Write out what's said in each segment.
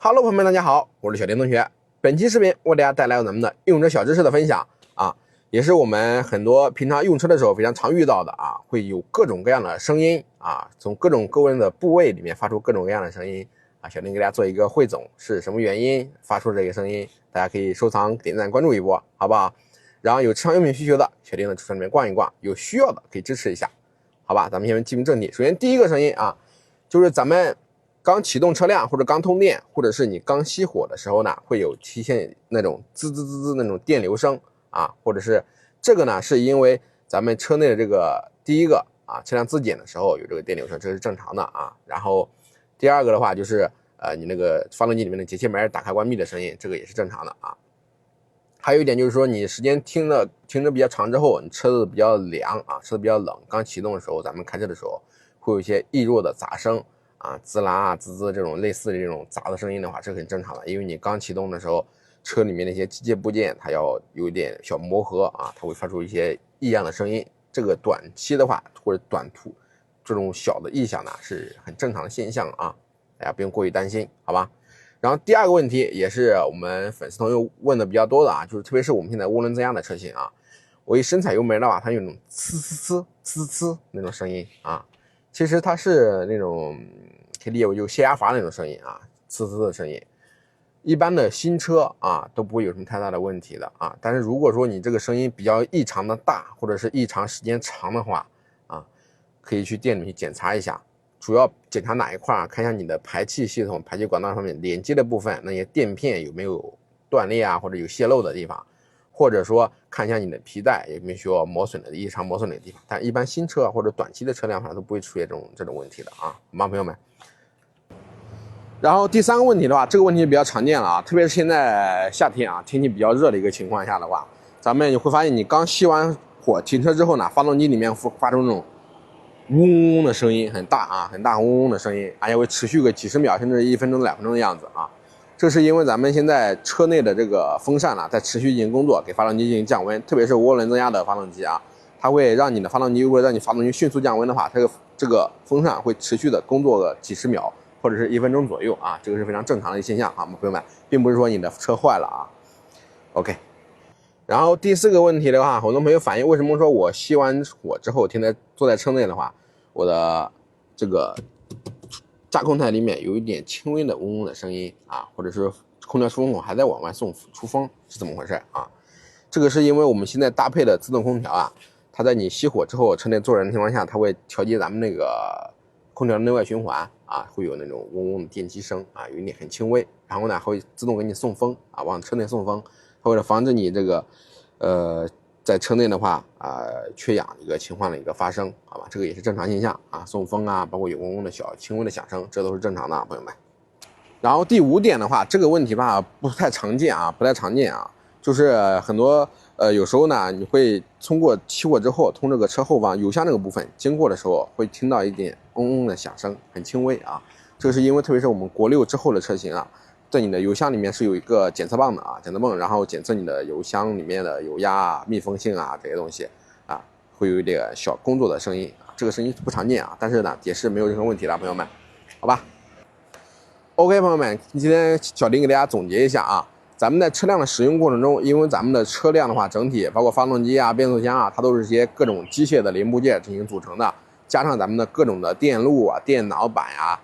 Hello， 朋友们，大家好，我是小丁同学。本期视频为大家带来咱们的用车小知识的分享啊，也是我们很多平常用车的时候非常常遇到的啊，会有各种各样的声音啊，从各种各样的部位里面发出各种各样的声音啊。小丁给大家做一个汇总，是什么原因发出这个声音？大家可以收藏、点赞、关注一波，好不好？然后有车上用品需求的，小丁的车里面逛一逛，有需要的可以支持一下，好吧？咱们先进入正题。首先第一个声音啊，就是咱们刚启动车辆或者刚通电，或者是你刚熄火的时候呢，会有体现那种滋滋滋滋那种电流声啊，或者是这个呢，是因为咱们车内的这个第一个啊，车辆自检的时候有这个电流声，这是正常的啊。然后第二个的话就是你那个发动机里面的节气门打开关闭的声音，这个也是正常的啊。还有一点就是说，你时间停着比较长之后，你车子比较凉啊，车子比较冷，刚启动的时候，咱们开车的时候会有一些易弱的杂声。啊，滋啦啊，滋滋这种类似的这种杂的声音的话，是很正常的，因为你刚启动的时候，车里面那些机械部件它要有一点小磨合啊，它会发出一些异样的声音。这个短期的话或者短途这种小的异响呢，是很正常的现象啊，大家不用过于担心，好吧？然后第二个问题也是我们粉丝朋友问的比较多的啊，就是特别是我们现在涡轮增压的车型啊，我一深踩油门的话，它有那种呲呲呲呲呲那种声音啊。其实它是那种可以理解为就泄压阀那种声音啊，呲呲的声音。一般的新车啊都不会有什么太大的问题的啊。但是如果说你这个声音比较异常的大，或者是异常时间长的话啊，可以去店里去检查一下。主要检查哪一块啊？看一下你的排气系统、排气管道上面连接的部分，那些垫片有没有断裂啊，或者有泄漏的地方。或者说看一下你的皮带有没有需要磨损的异常磨损的地方，但一般新车或者短期的车辆上都不会出现这种问题的啊，好吗，朋友们？然后第三个问题的话，这个问题比较常见了啊，特别是现在夏天啊，天气比较热的一个情况下的话，咱们你会发现你刚熄完火停车之后呢，发动机里面发出那种嗡嗡的声音，很大啊，很大嗡嗡的声音，而且会持续个几十秒甚至1分钟、2分钟的样子啊。这是因为咱们现在车内的这个风扇在持续进行工作，给发动机进行降温，特别是涡轮增压的发动机啊，它会让你的发动机，如果让你发动机迅速降温的话，这个风扇会持续的工作个几十秒或者是1分钟左右啊，这个是非常正常的现象啊，朋友们，并不是说你的车坏了啊。OK， 然后第四个问题的话，很多朋友反映为什么说我熄完火之后坐在车内的话，我的这个驾控台里面有一点轻微的嗡嗡的声音啊，或者是空调出风口还在往外出风，是怎么回事啊？这个是因为我们现在搭配的自动空调啊，它在你熄火之后，车内坐人的情况下，它会调节咱们那个空调的内外循环啊，会有那种嗡嗡的电机声啊，有一点很轻微，然后呢，还会自动给你送风啊，往车内送风，它为了防止你这个在车内的话缺氧一个情况的一个发生，好吧，这个也是正常现象啊，送风啊，包括有嗡嗡的轻微的响声，这都是正常的，朋友们。然后第5点的话，这个问题吧不太常见啊，就是很多有时候呢，你会通过起火之后，从这个车后方油箱那个部分经过的时候，会听到一点嗡嗡的响声，很轻微啊。这个是因为特别是我们国6之后的车型啊，在你的油箱里面是有一个检测棒的啊，检测泵，然后检测你的油箱里面的油压啊、密封性啊这些东西啊，会有一点小工作的声音啊，这个声音不常见啊，但是呢也是没有任何问题的，朋友们，好吧 ？OK， 朋友们，今天小丁给大家总结一下啊，咱们在车辆的使用过程中，因为咱们的车辆的话，整体包括发动机啊、变速箱啊，它都是一些各种机械的零部件进行组成的，加上咱们的各种的电路啊、电脑板啊。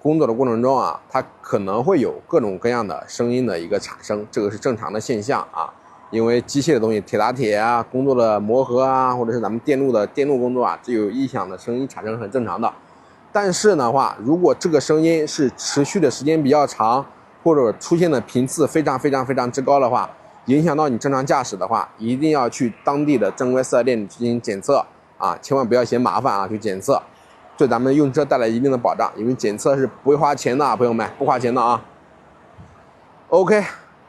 工作的过程中啊，它可能会有各种各样的声音的一个产生，这个是正常的现象啊。因为机械的东西，铁打铁啊，工作的磨合啊，或者是咱们电路的电路工作啊，这有异响的声音产生很正常的。但是的话，如果这个声音是持续的时间比较长，或者出现的频次非常之高的话，影响到你正常驾驶的话，一定要去当地的正规4S店进行检测啊，千万不要嫌麻烦啊，去检测。对咱们用车带来一定的保障，因为检测是不会花钱的啊，朋友们，不花钱的啊。OK，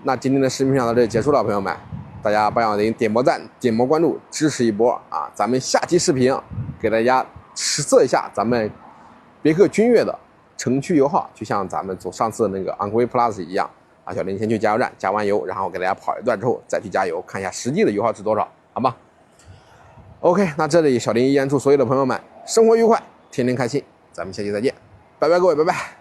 那今天的视频到这里结束了，朋友们，大家帮小丁点波赞、点波关注，支持一波啊！咱们下期视频给大家实测一下咱们别克君越的城区油耗，就像咱们上次那个昂科威 Plus 一样啊。小丁先去加油站加完油，然后给大家跑一段之后再去加油，看一下实际的油耗是多少，好吧 ？OK， 那这里小丁依然祝所有的朋友们生活愉快。天天开心，咱们下期再见，拜拜各位，拜拜。